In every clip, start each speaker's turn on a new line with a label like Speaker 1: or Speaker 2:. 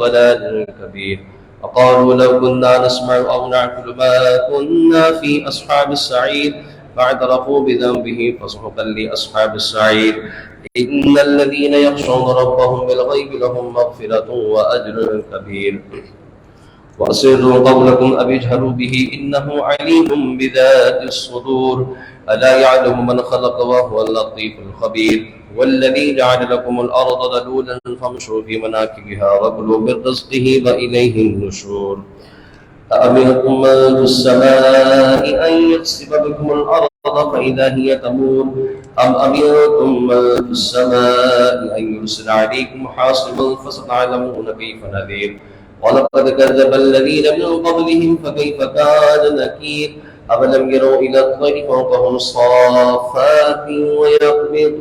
Speaker 1: ضلال كبير. وقالوا لو كنا نسمع أو نعقل ما كنا في أصحاب السعير فاعترفوا بذنبه فسحقا لأصحاب السعير. إن الذين يخشون ربهم بالغيب لهم مغفرة وأجر كبير. وأسروا قولكم أو اجهروا به إنه عليم بذات الصدور. ألا يعلم من خلق وهو اللطيف الخبير. والذي جعل لكم الأرض ذلولا فامشوا في مناكبها وكلوا من رزقه وإليه النشور. أأمنتم من في السماء أن يخسف بكم الأرض فإذا هي تمور أم أمنتم من في السماء أن يرسل عليكم حاصبا فستعلمون كيف نذير. ولقد كذب الذين من قبلهم فكيف كان نكير. أفلم يروا إلى الطير فوقهم صافات ويقبض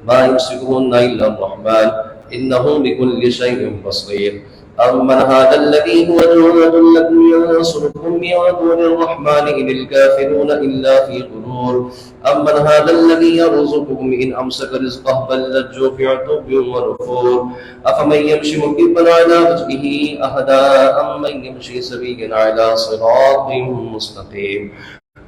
Speaker 1: ما يمسكهن إلا الرحمن إنه بكل شيء بصير. أمن هذا الذي هو جند لكم ينصركم من دون الرحمن إن الكافرون إلا في غرور. أمن هذا الذي يرزقكم إن أمسك رزقه بل لجوا في عتب ونفور. أفمن يمشي مكبا على وجهه أهدى أمن يمشي سويا على صراط مستقيم.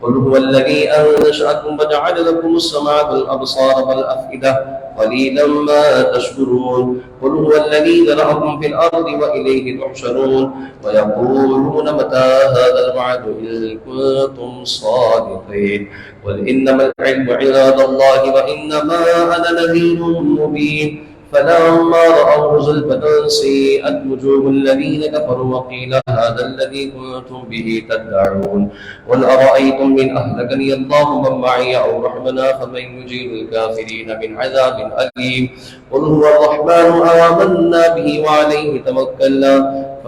Speaker 1: قل هو الذي أنشأكم وجعل لكم السمع والأبصار والأفئدة قليلا ما تشكرون. قل هو الذي ذرأكم في الأرض وإليه تحشرون. ويقولون متى هذا الوعد إن كنتم صادقين. قل إنما العلم عند الله وإنما أنا نذير مبين. فلما رأوه زلفة سيئت وجوه الذين كفروا وقيل هذا الذي كنتم به تدعون. قل أرأيتم من أهلكني الله ومن معي أو رحمنا فمن يجير الكافرين من عذاب أليم. قل هو الرحمن آمنا به وعليه توكلنا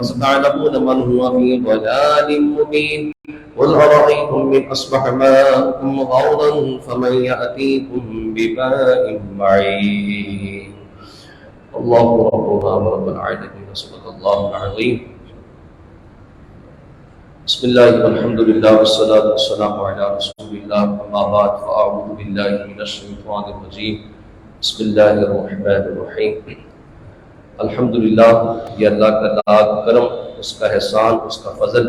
Speaker 1: فستعلمون من هو في ضلال مبين. قل أرأيتم من أصبح ماؤكم غورا فمن يأتيكم بماء معين. الله ربنا ورب العالمين. صدق الله العظيم. بسم الله والحمد لله والصلاة والسلام على رسول الله. أما بعد فأعوذ بالله من الشيطان الرجيم. بسم الله الرحمن الرحيم. الحمدللہ، یہ اللہ کا لاکھ کرم، اس کا احسان، اس کا فضل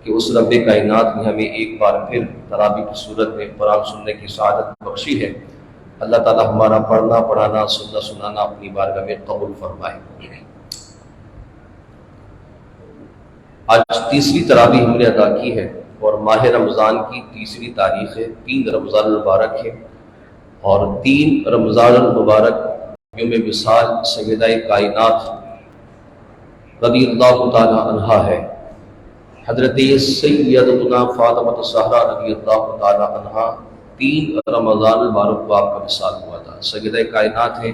Speaker 1: کہ اس رب کائنات نے ہمیں ایک بار پھر تراویح کی صورت میں قرآن سننے کی سعادت بخشی ہے. اللہ تعالی ہمارا پڑھنا پڑھانا سننا سنانا اپنی بارگاہ میں قبول فرمائے. آج تیسری تراویح ہم نے ادا کی ہے اور ماہ رمضان کی تیسری تاریخ ہے. 3 رمضان المبارک ہے اور 3 رمضان المبارک یوم وصال سیدہ کائنات رضی اللہ تعالی عنہا ہے. حضرت سیدتنا فاطمہ الزہرا رضی اللہ تعالی عنہا 3 رمضان المبارک کو آپ کا وصال ہوا تھا. سیدہ کائنات ہیں،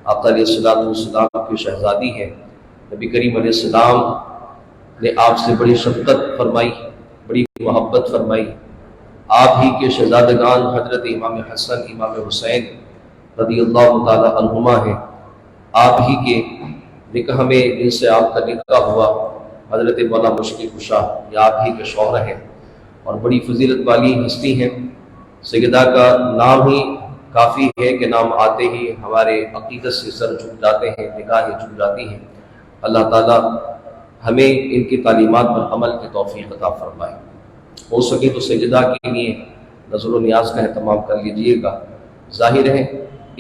Speaker 1: آقا علیہ السلام کی شہزادی ہیں. نبی کریم علیہ السلام نے آپ سے بڑی شفقت فرمائی، بڑی محبت فرمائی. آپ ہی کے شہزادگان حضرت امام حسن امام حسین رضی اللہ تعالی عنہما ہیں. آپ ہی کے نکاح میں جن سے آپ کا نکاح ہوا حضرت مولا مشکل کشا، یہ آپ ہی کے شوہر ہیں اور بڑی فضیلت والی ہستی ہیں. سیدہ کا نام ہی کافی ہے کہ نام آتے ہی ہمارے عقیدت سے سر جھک جاتے ہیں، نگاہیں جھک جاتی ہیں. اللہ تعالیٰ ہمیں ان کی تعلیمات پر عمل کی توفیق عطا فرمائے. ہو سکے تو سیدہ کے لیے نظر و نیاز کا اہتمام کر لیجئے گا. ظاہر ہے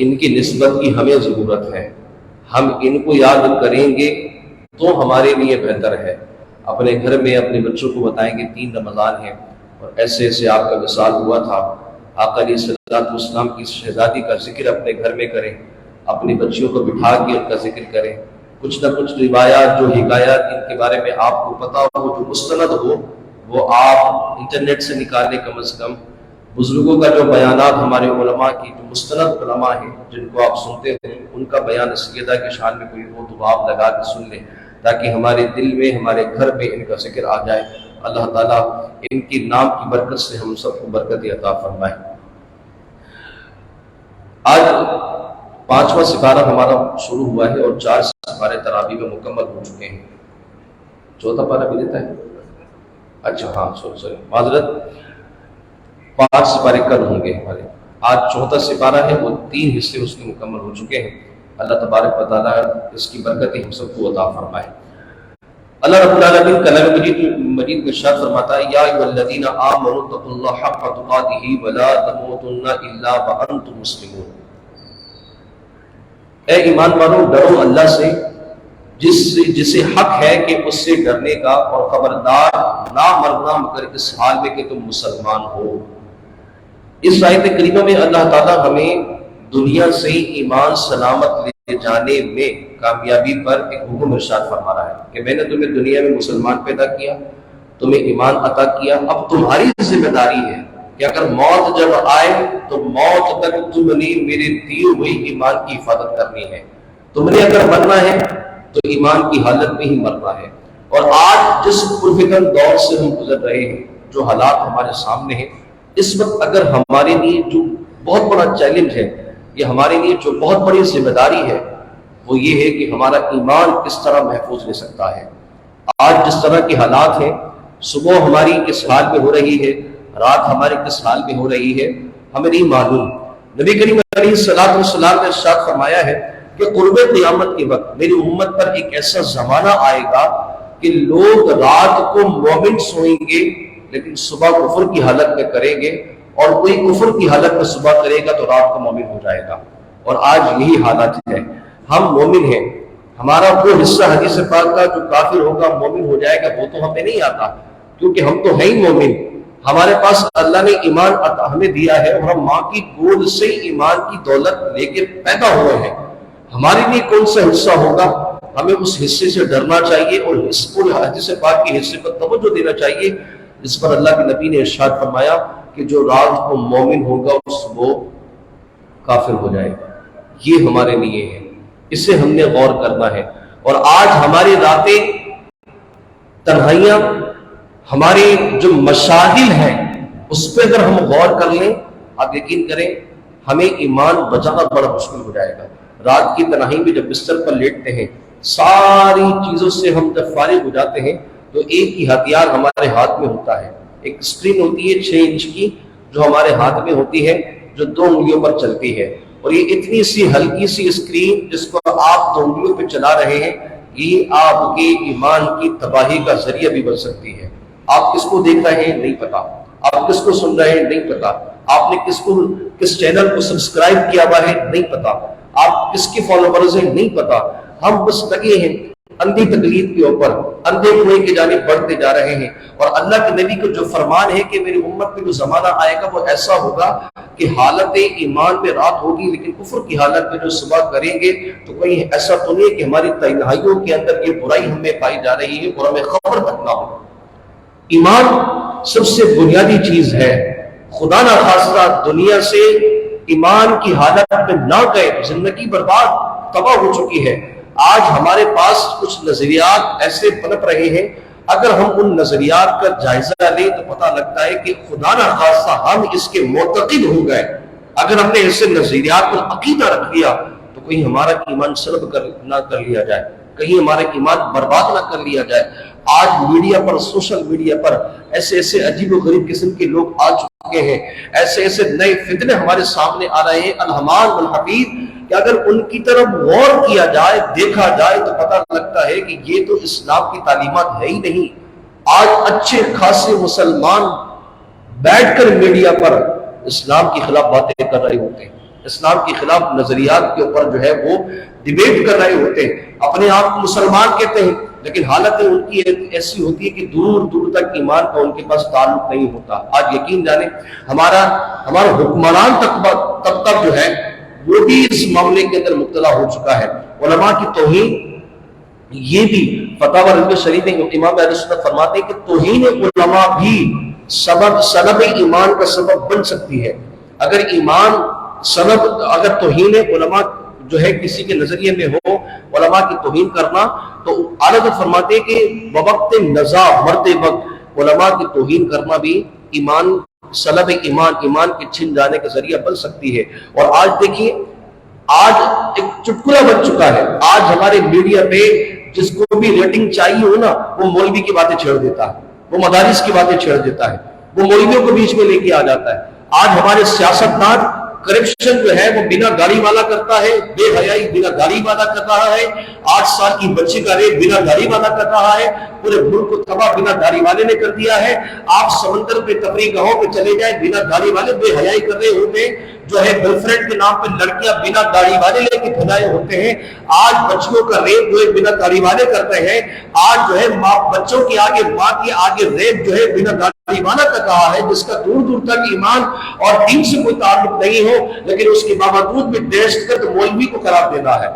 Speaker 1: ان کی نسبت کی ہمیں ضرورت ہے. ہم ان کو یاد کریں گے تو ہمارے لیے بہتر ہے. اپنے گھر میں اپنے بچوں کو بتائیں گے 3 رمضان ہیں اور ایسے ایسے آپ کا وصال ہوا تھا. آقا علیہ السلام کی شہزادی کا ذکر اپنے گھر میں کریں، اپنی بچیوں کو بٹھا کے ان کا ذکر کریں. کچھ نہ کچھ روایات جو حکایات ان کے بارے میں آپ کو پتہ ہو، جو مستند ہو، وہ آپ انٹرنیٹ سے نکالیں. کم از کم بزرگوں کا جو بیانات ہمارے علماء کی جو مستند علماء ہیں جن کو آپ سنتے ہیں، ان کا بیان سیدہ کی شان میں کوئی ہو تو آپ لگا کے سن لیں تاکہ ہمارے دل میں ہمارے گھر میں ان کا ذکر آ جائے. اللہ تعالیٰ ان کی نام کی برکت سے ہم سب کو برکت عطا فرمائے. آج 5واں سپارہ ہمارا شروع ہوا ہے اور 4 سپارے تراویح میں مکمل ہو چکے ہیں. 4تھا پارہ بھی دیتا ہے. اچھا ہاں سوری معذرت، 5 سپارے کل ہوں گے ہمارے. آج 4تھا سپارہ ہے، وہ 3 حصے اس کے مکمل ہو چکے ہیں. اللہ تبارک و تعالیٰ اس کی برکتیں ہم سب کو عطا فرمائے۔ اللہ رب العالمین کلام مجید میں ارشاد فرماتا ہے یا ایھا الذین آمنوا اتقوا اللہ حق تقاتہ ولا تموتن الا وانتم مسلمون، اے ایمان والو ڈرو اللہ سے جسے حق ہے کہ اس سے ڈرنے کا، اور خبردار نہ مرنا مگر اس حال میں کہ تم مسلمان ہو۔ اس آیت کریمہ میں اللہ تعالیٰ ہمیں دنیا سے ایمان سلامت لے جانے میں کامیابی پر ایک حکم ارشاد فرما رہا ہے کہ میں نے تمہیں دنیا میں مسلمان پیدا کیا، تمہیں ایمان عطا کیا، اب تمہاری ذمہ داری ہے کہ اگر موت جب آئے تو موت تک تم نے میرے دیے ہوئے ایمان کی حفاظت کرنی ہے۔ تم نے اگر مرنا ہے تو ایمان کی حالت میں ہی مرنا ہے۔ اور آج جس پرفتن دور سے ہم گزر رہے ہیں، جو حالات ہمارے سامنے ہیں، اس وقت اگر ہمارے لیے جو بہت بڑا چیلنج ہے، یہ ہمارے لیے جو بہت بڑی ذمہ داری ہے، وہ یہ ہے کہ ہمارا ایمان کس طرح محفوظ رہ سکتا ہے۔ آج جس طرح کے حالات ہیں، صبح ہماری کس حال میں ہو رہی ہے، رات ہماری کس حال میں ہو رہی ہے، ہمیں نہیں معلوم۔ نبی کریم علیہ الصلوۃ والسلام نے ارشاد فرمایا ہے کہ قرب قیامت کے وقت میری امت پر ایک ایسا زمانہ آئے گا کہ لوگ رات کو مومن سوئیں گے لیکن صبح کفر کی حالت میں کریں گے، اور کوئی کفر کی حالت میں صبح کرے گا تو رات کو مومن ہو جائے گا۔ اور آج یہی حالت ہے، ہم مومن ہیں، ہمارا وہ حصہ حدیث پاک کا جو کافر ہوگا مومن ہو جائے گا وہ تو ہمیں نہیں آتا، کیونکہ ہم تو ہیں ہی مومن۔ ہمارے پاس اللہ نے ایمان ہمیں دیا ہے، اور ہم ماں کی گود سے ایمان کی دولت لے کے پیدا ہوئے ہیں۔ ہمارے لیے کون سا حصہ ہوگا، ہمیں اس حصے سے ڈرنا چاہیے اور اس پورے حدیث پاک کے حصے پر توجہ دینا چاہیے جس پر اللہ کے نبی نے ارشاد فرمایا کہ جو رات کو مومن ہوگا وہ کافر ہو جائے گا۔ یہ ہمارے لیے ہے، اس سے ہم نے غور کرنا ہے۔ اور آج ہماری راتیں، تنہائیاں، ہمارے جو مشاغل ہیں، اس پہ اگر ہم غور کر لیں، آپ یقین کریں ہمیں ایمان بچانا بڑا مشکل ہو جائے گا۔ رات کی تنہائی میں جب بستر پر لیٹتے ہیں، ساری چیزوں سے ہم جب فارغ ہو جاتے ہیں تو ایک ہی ہتھیار ہمارے ہاتھ میں ہوتا ہے، ایک اسکرین ہوتی ہے 6 انچ کی جو ہمارے ہاتھ میں ہوتی ہے، جو 2 انگلیوں پر چلتی ہے۔ اور یہ اتنی سی ہلکی سی اسکرین جس کو آپ 2 انگلیوں پہ چلا رہے ہیں، یہ آپ کے ایمان کی تباہی کا ذریعہ بھی بن سکتی ہے۔ آپ کس کو دیکھ رہے ہیں نہیں پتا، آپ کس کو سن رہے ہیں نہیں پتا، آپ نے کس چینل کو سبسکرائب کیا ہوا ہے نہیں پتا، آپ کس کے فالوورز ہیں نہیں پتا۔ ہم بس لگے ہیں اندھی تقلید کے اوپر، اندھے کنویں کی جانب بڑھتے جا رہے ہیں۔ اور اللہ کے نبی کو جو فرمان ہے کہ میری امت میں جو زمانہ آئے گا وہ ایسا ہوگا کہ حالت ایمان میں رات ہوگی لیکن کفر کی حالت میں جو صبح کریں گے، تو کہیں ایسا تو نہیں کہ ہماری تنہائیوں کے اندر یہ برائی ہمیں پائی جا رہی ہے اور ہمیں خبر تک نہ ہو۔ ایمان سب سے بنیادی چیز ہے۔ خدا نہ خواستہ دنیا سے ایمان کی حالت میں نہ گئے، زندگی برباد تباہ ہو چکی ہے۔ آج ہمارے پاس کچھ نظریات ایسے پنپ رہے ہیں، اگر ہم ان نظریات کا جائزہ لیں تو پتہ لگتا ہے کہ خدا نہ خواستہ ہم اس کے معتقد ہو گئے۔ اگر ہم نے ایسے نظریات پر عقیدہ رکھ لیا تو کہیں ہمارا ایمان سلب نہ کر لیا جائے، کہیں ہمارا ایمان برباد نہ کر لیا جائے۔ آج میڈیا پر، سوشل میڈیا پر ایسے عجیب و غریب قسم کے لوگ آ چکے ہیں، ایسے نئے فتنے ہمارے سامنے آ رہے ہیں، الحمان والحفیظ، کہ اگر ان کی طرف غور کیا جائے، دیکھا جائے تو پتہ لگتا ہے کہ یہ تو اسلام کی تعلیمات ہے ہی نہیں۔ آج اچھے خاصے مسلمان بیٹھ کر میڈیا پر اسلام کے خلاف باتیں کر رہے ہوتے ہیں، اسلام کے خلاف نظریات کے اوپر جو ہے وہ ڈیبیٹ کر رہے ہوتے ہیں، اپنے آپ کو مسلمان کہتے ہیں، لیکن حالت ان کی ایسی ہوتی ہے کہ دور دور تک ایمان کا ان کے پاس تعلق نہیں ہوتا۔ آج یقین جانیں ہمارا حکمران طبقہ جو ہے وہ بھی اس معاملے کے اندر مبتلا ہو چکا ہے۔ علماء کی توہین، یہ بھی فتاوی رضویہ شریف میں امام اہل سنت فرماتے ہیں کہ توہین علماء بھی سبب ایمان کا سبب بن سکتی ہے۔ اگر توہین علماء جو ہے کسی کے نظریے میں ہو، علماء کی توہین کرنا، تو اعلیٰ حضرت فرماتے ہیں کہ بوقت نزاع، مرتے وقت علماء کی توہین کرنا بھی سلب ایمان کے چھن جانے کا ذریعہ بن سکتی ہے۔ اور آج دیکھیے، آج ایک چٹکلا بن چکا ہے، آج ہمارے میڈیا پہ جس کو بھی ریٹنگ چاہیے ہو نا، وہ مولوی کی باتیں چھیڑ دیتا ہے، وہ مدارس کی باتیں چھیڑ دیتا ہے، وہ مولویوں کو بیچ میں لے کے آ جاتا ہے۔ آج ہمارے سیاستدان کرپشن جو ہے وہ بنا گاڑی والا کرتا ہے، بے حیائی بنا گاڑی والا کر رہا ہے، 8 سال کی بچی کا ریپ بنا گاڑی والا کر رہا ہے، پورے ملک کو تباہ بنا گاڑی والے نے کر دیا ہے۔ آپ سمندر پہ تفریح گاہوں پہ چلے جائیں، بنا گاڑی والے بے حیائی کر رہے ہوتے ہیں، جو ہے گرل فرینڈ کے نام پہ لڑکیاں بنا گاڑی والے لے کے پھیلائے ہوتے ہیں۔ آج بچوں کا ریپ جو ہے بنا گاڑی والے کرتے ہیں، آج جو ہے بچوں کی آگے ماں کی آگے ریپ جو ہے بنا گاڑی والا کر رہا ہے، جس کا دور دور تک ایمان اور دین سے کوئی تعلق نہیں ہو، لیکن اس کے باوجود بھی دہشت گرد مولوی کو قرار دینا ہے۔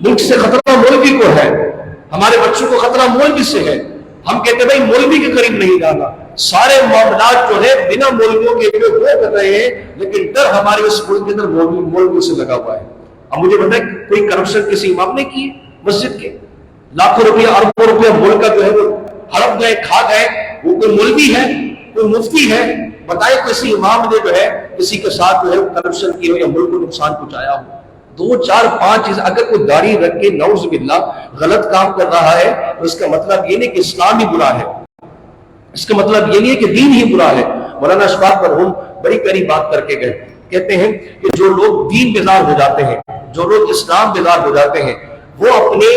Speaker 1: ملک سے خطرہ مولوی کو ہے، ہمارے بچوں کو خطرہ مولوی سے ہے۔ ہم کہتے ہیں بھائی مولوی کے قریب نہیں جانا، سارے معاملات جو ہے بنا مولویوں کے جو وہ کر رہے ہیں، لیکن ڈر ہمارے اس ملک کے اندر مولویوں سے لگا ہوا ہے۔ اب مجھے بتائیں کوئی کرپشن کسی امام نے کی ہے مسجد کے؟ لاکھوں روپیہ اربوں روپیہ ملک کا جو ہے وہ ہڑپ گئے کھا گئے، وہ کوئی مولوی ہے کوئی مفتی ہے؟ بتائے کسی امام نے جو ہے کسی کے ساتھ جو ہے کرپشن کی ہو یا ملک کو نقصان پہنچایا ہو؟ 2 4 5 چیز اگر کوئی داڑھی رکھ کے نعوذ باللہ غلط کام کر رہا ہے تو اس کا مطلب یہ نہیں کہ اسلام ہی برا ہے، اس کا مطلب یہ نہیں ہے کہ دین ہی برا ہے۔ مولانا اشفاق مرحوم بڑی پیاری بات کر کے گئے، کہتے ہیں کہ جو لوگ دین بیدار ہو جاتے ہیں، جو لوگ اسلام بیدار ہو جاتے ہیں، وہ اپنے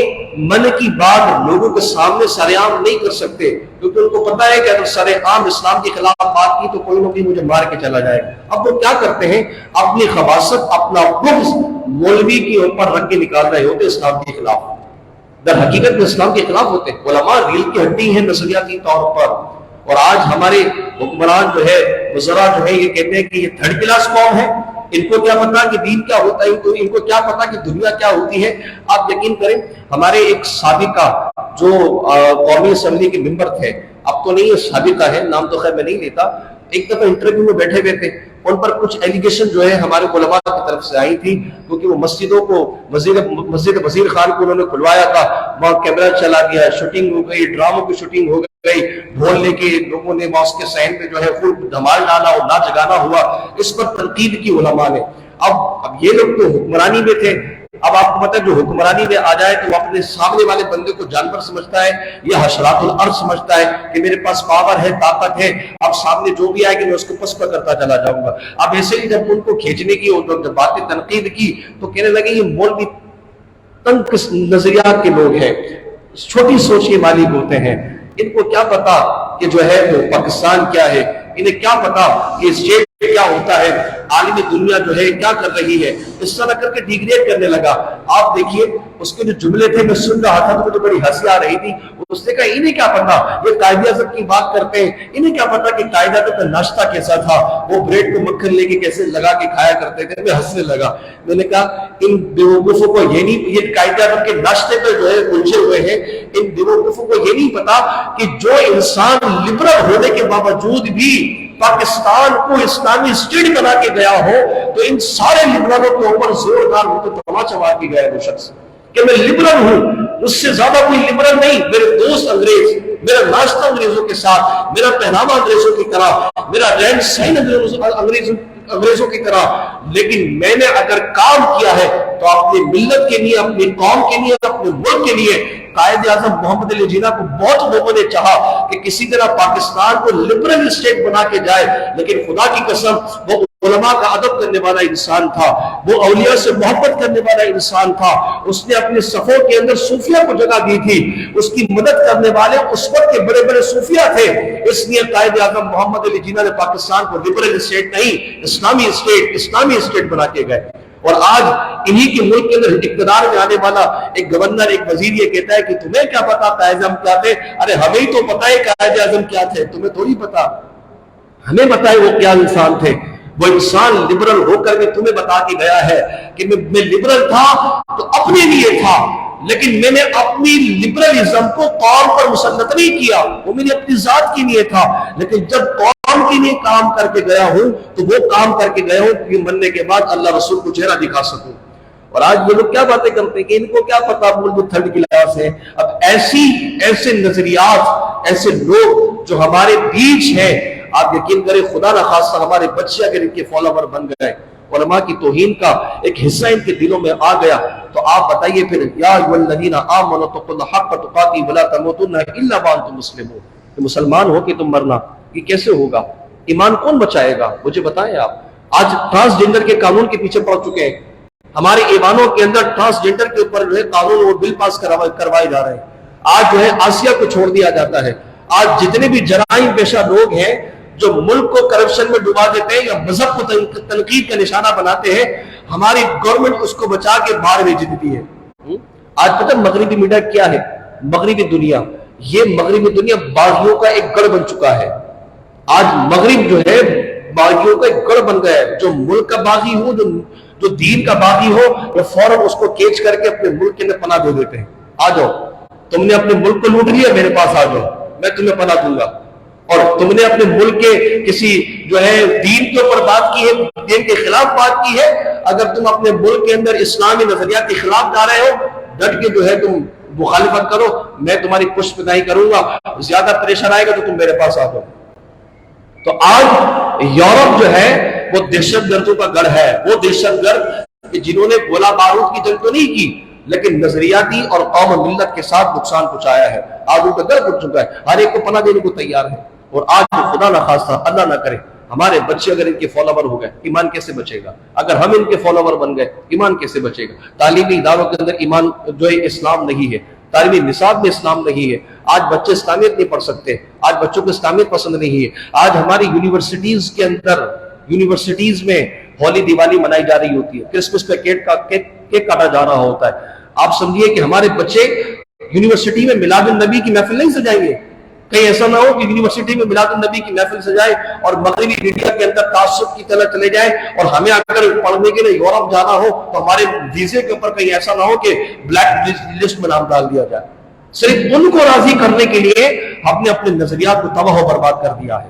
Speaker 1: من کی بات لوگوں کے سامنے سر عام نہیں کر سکتے، کیونکہ ان کو پتا ہے کہ اگر سر عام اسلام کے خلاف بات کی تو کوئی نہ کوئی مجھے مار کے چلا جائے گا۔ اب وہ کیا کرتے ہیں؟ اپنی خباثت اپنا بغض مولوی کے اوپر رکھ کے نکال رہے ہوتے اسلام کے خلاف، در حقیقت میں اسلام کے خلاف ہوتے ہیں۔ علماء ریل کی ہڈی ہیں نظریاتی طور پر، اور آج ہمارے حکمران جو ہے وزراء جو ہے یہ کہتے ہیں کہ یہ تھرڈ کلاس قوم ہے، ان کو کیا پتا کہ دین کیا ہوتا ہے، ان کو کیا پتا کہ دنیا کیا ہوتی ہے۔ آپ یقین کریں ہمارے ایک سابقہ جو قومی اسمبلی کے ممبر تھے، اب تو نہیں ہے سابقہ ہے، نام تو خیر میں نہیں لیتا، ایک دفعہ انٹرویو میں بیٹھے ہوئے تھے، ان پر کچھ ایلیگیشن جو ہے ہمارے علماء کی طرف سے آئی تھی، کیونکہ وہ مسجدوں کو مسجد وزیر خان کو انہوں نے کھلوایا تھا، وہاں کیمرہ چلا گیا، شوٹنگ ہو گئی، ڈراموں کی شوٹنگ ہو گئی، ڈھول لے کے لوگوں نے وہاں اس کے سائن پہ جو ہے خوب دھمال ڈالا اور ناچ گانا ہوا، اس پر تنقید کی علماء نے۔ اب یہ لوگ تو حکمرانی میں تھے، اب آپ کو پتہ ہے جو حکمرانی میں آ جائے تو وہ اپنے سامنے والے بندے کو جانور سمجھتا ہے یا حشرات الارض سمجھتا ہے کہ میرے پاس پاور ہے، طاقت ہے، اب سامنے جو بھی آئے گا میں اس کو پسپا کرتا چلا جاؤں گا۔ اب ایسے ہی جب ان کو کھینچنے کی اور جب باتیں تنقید کی تو کہنے لگے یہ مولوی تنگ نظریات کے لوگ ہیں، چھوٹی سوچ کے مالک ہوتے ہیں، ان کو کیا پتا کہ جو ہے وہ پاکستان کیا ہے، انہیں کیا پتا کہ اسٹیٹ کیا ہوتا ہے، عالمی دنیا جو ہے کیا کر رہی ہے، اس طرح کر کے ڈیگریڈ کرنے لگا۔ آپ دیکھیے اس کے جو جملے تھے میں سن رہا تھا تو مجھے بڑی ہنسی آ رہی تھی، اس نے کہا انہیں کیا پتا، یہ قائد اعظم کی بات کرتے ہیں، انہیں کیا پتا کہ قائد اعظم کا ناشتہ کیسا تھا، وہ بریڈ کو مکھن لے کے کیسے لگا کے کھایا کرتے تھے۔ میں ہنسنے لگا، میں نے کہا ان بیوقوفوں کو یہ نہیں، یہ قائد اعظم کے ناشتے پہ جو ہے الجھے ہوئے ہیں، ان بیوقوفوں کو یہ نہیں پتا کہ جو انسان لبرل ہونے کے باوجود بھی پاکستان کو اسلامی اسٹیٹ بنا کے گیا ہو تو ان سارے لبرلوں کے اوپر زوردار ہو تو تماچا مار کے گیا وہ شخص کہ میں لبرل ہوں، اس سے زیادہ کوئی لبرل نہیں، میرے دوست انگریز، میرا ناشتہ انگریزوں کے ساتھ، میرا پہناوا انگریزوں کی طرح، میرا رہن سہن انگریزوں کی طرح، لیکن میں نے اگر کام کیا ہے تو اپنی ملت کے لیے، اپنی قوم کے لیے، اپنے ملک کے لیے۔ قائد اعظم محمد علی جناح کو بہت لوگوں نے چاہا کہ کسی طرح پاکستان کو لبرل اسٹیٹ بنا کے جائے، لیکن خدا کی قسم وہ علماء کا ادب کرنے والا انسان تھا، وہ اولیاء سے محبت کرنے والا انسان تھا، اس نے اپنے صفوں کے اندر صوفیہ کو جگہ دی تھی، اس کی مدد کرنے والے اس وقت کے بڑے بڑے صوفیہ تھے، اس لیے قائد اعظم محمد علی جناح نے پاکستان کو لبرل اسٹیٹ نہیں اسلامی اسٹیٹ بنا کے گئے۔ اور آج انہی کے ملک کے اندر اقتدار میں آنے والا ایک گورنر، ایک وزیر یہ کہتا ہے کہ تمہیں کیا پتا قائد اعظم کیا تھے؟ ارے ہمیں ہی تو پتا ہے قائد اعظم کیا تھے، تمہیں تھوڑی پتا، ہمیں پتا ہے وہ کیا انسان تھے۔ وہ انسان لبرل ہو کر کے تمہیں بتا کے گیا ہے کہ میں لبرل تھا تو اپنے لیے تھا، لیکن میں نے اپنی لبرلزم کو قوم پر مسلط نہیں کیا، وہ میری اپنی ذات کے لیے تھا، لیکن جب قوم کے لیے کام کر کے گیا ہوں تو وہ کام کر کے گیا ہوں کہ مرنے کے بعد اللہ رسول کو چہرہ دکھا سکوں۔ اور آج یہ لوگ کیا باتیں کرتے ہیں کہ ان کو کیا پتا ملک تھرڈ کلاس ہے۔ اب ایسے نظریات، ایسے لوگ جو ہمارے بیچ ہیں، آپ یقین کریں خدا نہ خواستہ ہمارے بچے اگر ان کے فالوور بن گئے، علماء کی توہین کا ایک حصہ ان کے دلوں میں آ گیا تو آپ بتائیے پھر یا ایھا الذین آمنوا اتقوا اللہ حق تقاته ولا تموتن الا وانتم مسلمون، کہ مسلمان ہو کہ تم مرنا، یہ کیسے ہوگا؟ ایمان کون بچائے گا؟ مجھے بتائیں آپ۔ آج ٹرانسجینڈر کے قانون کے پیچھے پڑ چکے ہیں. ہمارے ایوانوں کے اندر ٹرانسجینڈر کے اوپر جو ہے قانون اور بل پاس کروائے جا رہے ہیں. آج جو ہے آسیہ کو چھوڑ دیا جاتا ہے. آج جتنے بھی جرائم پیشہ لوگ ہیں جو ملک کو کرپشن میں ڈبا دیتے ہیں یا مذہب کو تنقید کا نشانہ بناتے ہیں، ہماری گورنمنٹ اس کو بچا کے باہر بھیج دیتی ہے. آج پتہ مغربی میڈیا کیا ہے؟ مغربی دنیا، یہ مغربی دنیا باغیوں کا ایک گڑھ بن چکا ہے. آج مغرب جو ہے باغیوں کا ایک گڑھ بن گیا ہے. جو ملک کا باغی ہو، جو دین کا باغی ہو، وہ فوراً اس کو کیچ کر کے اپنے ملک کے اندر پناہ دے دیتے ہیں. آ جاؤ، تم نے اپنے ملک کو لوٹ لیا، میرے پاس آ جاؤ، میں تمہیں پناہ دوں گا. اور تم نے اپنے ملک کے کسی جو ہے دین کے اوپر بات کی ہے، دین کے خلاف بات کی ہے، اگر تم اپنے ملک کے اندر اسلامی نظریات کے خلاف جا رہے ہو، ڈٹ کے جو ہے تم مخالفت کرو، میں تمہاری پشت پناہی کروں گا. زیادہ پریشر آئے گا تو تم میرے پاس آ جاؤ. تو آج یورپ جو ہے وہ دہشت گردوں کا گڑھ ہے. وہ دہشت گرد جنہوں نے گولہ بارود کی جنگ تو نہیں کی، لیکن نظریاتی اور قوم و ملت کے ساتھ نقصان پہنچایا ہے. آج ان کا گھر اٹھ چکا ہے، ہر ایک کو پناہ دینے کو تیار ہے. اور آج خدا نہ خواستہ، اللہ نہ کرے، ہمارے بچے اگر ان کے فالوور ہو گئے، ایمان کیسے بچے گا؟ اگر ہم ان کے فالوور بن گئے، ایمان کیسے بچے گا؟ تعلیمی اداروں کے اندر ایمان جو ہے اسلام نہیں ہے، تعلیمی نصاب میں اسلام نہیں ہے. آج بچے اسلامیت نہیں پڑھ سکتے، آج بچوں کو اسلامیت پسند نہیں ہے. آج ہماری یونیورسٹیز کے اندر، یونیورسٹیز میں ہولی دیوالی منائی جا رہی ہوتی ہے، کرسمس پہ کیک کاٹا جا رہا ہوتا ہے. آپ سمجھیے کہ ہمارے بچے یونیورسٹی میں میلاد النبی کی محفل نہیں سجائیں گے. کہیں ایسا نہ ہو کہ یونیورسٹی میں میلاد النبی کی محفل سجائے اور مغربی میڈیا کے اندر تعصب کی طرح چلے جائے، اور ہمیں اگر پڑھنے کے لیے یورپ جانا ہو تو ہمارے ویزے کے اوپر کہیں ایسا نہ ہو کہ بلیک لسٹ میں نام ڈال دیا جائے. صرف ان کو راضی کرنے کے لیے ہم نے اپنے نظریات کو تباہ و برباد کر دیا ہے.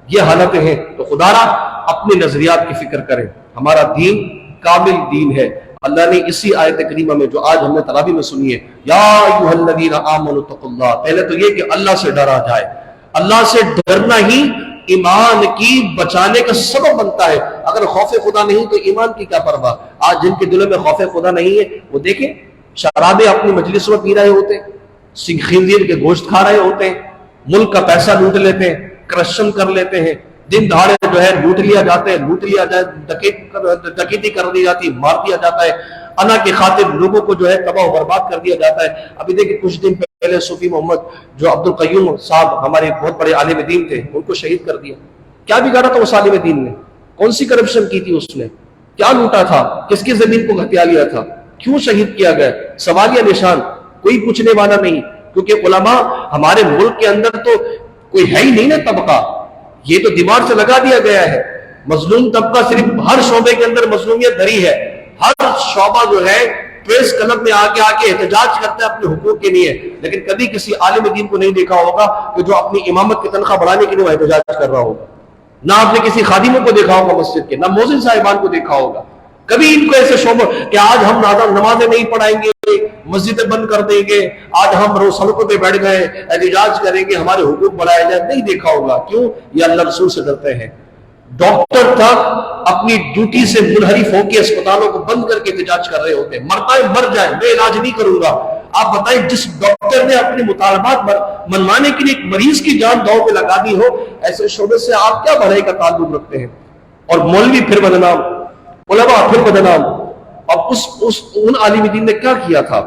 Speaker 1: یہ حالتیں ہیں. تو خدا را اپنے نظریات کی فکر کریں. ہمارا دین کامل دین ہے. اللہ نے اسی آیت کریمہ میں جو آج ہم نے تراویح میں سنی ہے، یا ایھا الذین آمنوا اتقوا اللہ، پہلے تو یہ کہ اللہ سے ڈرا جائے. اللہ سے ڈرنا ہی ایمان کی بچانے کا سبب بنتا ہے. اگر خوف خدا نہیں تو ایمان کی کیا پرواہ. آج جن کے دلوں میں خوف خدا نہیں ہے، وہ دیکھیں شرابیں اپنی مجلس میں پی رہے ہوتے ہیں، خنزیر کے گوشت کھا رہے ہوتے ہیں، ملک کا پیسہ لوٹ لیتے ہیں، کرپشن کر لیتے ہیں، دن دہاڑے جو ہے لوٹ لیا جاتا ہے، ڈکیتی کر دی جاتی ہے، مار دیا جاتا ہے، انا کی خاطر لوگوں کو جو ہے تباہ و برباد کر دیا جاتا ہے. ابھی دیکھیں کچھ دن پہلے صوفی محمد جو عبد القیوم صاحب ہمارے بہت بڑے عالم دین تھے، ان کو شہید کر دیا. کیا بگاڑا تھا اس عالم دین نے؟ کون سی کرپشن کی تھی اس نے؟ کیا لوٹا تھا؟ کس کی زمین کو ہتھیا لیا تھا؟ کیوں شہید کیا گیا؟ سوالیہ نشان. کوئی پوچھنے والا نہیں، کیونکہ علماء ہمارے ملک کے اندر تو کوئی ہے ہی نہیں نا طبقہ. یہ تو دماغ سے لگا دیا گیا ہے. مظلوم طبقہ صرف ہر شعبے کے اندر مظلومیت دھری ہے. ہر شعبہ جو ہے پریس کلب میں آ کے احتجاج کرتا ہے اپنے حقوق کے لیے، لیکن کبھی کسی عالم دین کو نہیں دیکھا ہوگا کہ جو اپنی امامت کی تنخواہ بڑھانے کے لیے وہ احتجاج کر رہا ہوگا. نہ آپ نے کسی خادموں کو دیکھا ہوگا مسجد کے، نہ مؤذن صاحبان کو دیکھا ہوگا. کبھی ان کو ایسے شعبہ کہ آج ہم نمازیں نہیں پڑھائیں گے، مسجدیں بند کر دیں گے، آج ہم روز سڑکوں پہ بیٹھ گئے احتجاج کریں گے، ہمارے حقوق بڑھائے جائیں، نہیں دیکھا ہوگا. کیوں؟ یہ اللہ رسول سے ڈرتے ہیں. ڈاکٹر تک اپنی ڈیوٹی سے منحرف ہو کے اسپتالوں کو بند کر کے احتجاج کر رہے ہوتے ہیں. مرتا ہے مر جائے، میں علاج نہیں کروں گا. آپ بتائیں جس ڈاکٹر نے اپنے مطالبات منوانے کے لیے ایک مریض کی جان داؤ پہ لگا دی ہو، ایسے شعبے سے آپ کیا بھلائی کا تعلق رکھتے ہیں؟ اور مولوی پھر بدنام، علماء پھر بدنام. اب ان عالم دین نے کیا کیا تھا؟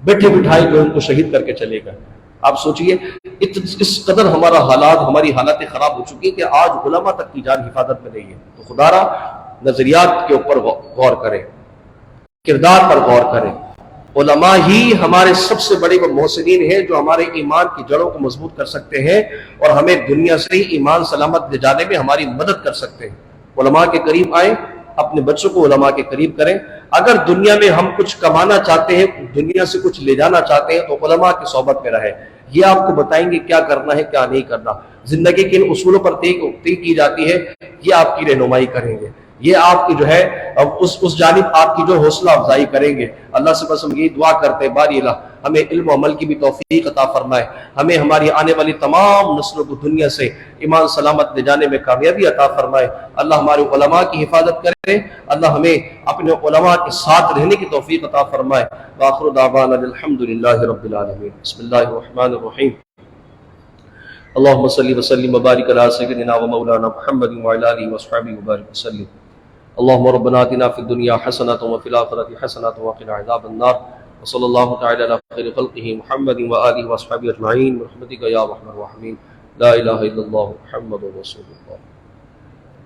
Speaker 1: بیٹھے بٹھائے جو ان کو شہید کر کے چلے گئے. آپ سوچئے اس قدر ہماری حالاتیں خراب ہو چکی کہ آج علماء تک کی جان حفاظت میں نہیں ہے. تو خدا را نظریات کے اوپر غور کریں، کردار پر غور کریں. علماء ہی ہمارے سب سے بڑے وہ محسنین ہیں جو ہمارے ایمان کی جڑوں کو مضبوط کر سکتے ہیں اور ہمیں دنیا سے ایمان سلامت لے جانے میں ہماری مدد کر سکتے ہیں. علماء کے قریب آئیں، اپنے بچوں کو علماء کے قریب کریں. اگر دنیا میں ہم کچھ کمانا چاہتے ہیں، دنیا سے کچھ لے جانا چاہتے ہیں، تو علماء کی صحبت میں رہیں. یہ آپ کو بتائیں گے کیا کرنا ہے کیا نہیں کرنا. زندگی کے ان اصولوں پر طے کی جاتی ہے، یہ آپ کی رہنمائی کریں گے. یہ آپ کی جو ہے اس جانب آپ کی جو حوصلہ افزائی کریں گے. اللہ سے بس ہم یہی دعا کرتے ہیں، باری الہ ہمیں علم و عمل کی بھی توفیق عطا فرمائے، ہمیں ہماری آنے والی تمام نسلوں کو دنیا سے ایمان سلامت لے جانے میں کامیابی عطا فرمائے. اللہ ہمارے علماء کی حفاظت کرے، اللہ ہمیں اپنے علماء کے ساتھ رہنے کی توفیق عطا فرمائے. وآخر دعوانا الحمدللہ رب العالمین. بسم اللہ الرحمن الرحیم. اللهم صل وسلم وبارك على سيدنا ومولانا محمد وعلى اله وصحبه وبارك وسلم. اللهم ربنا آتنا في الدنيا حسنة وفي الآخرة حسنة وقنا عذاب النار. وصلى الله تعالى على خير خلقه محمد وآله وصحبه أجمعين برحمتك يا أرحم الراحمين. لا إله إلا الله محمد رسول الله.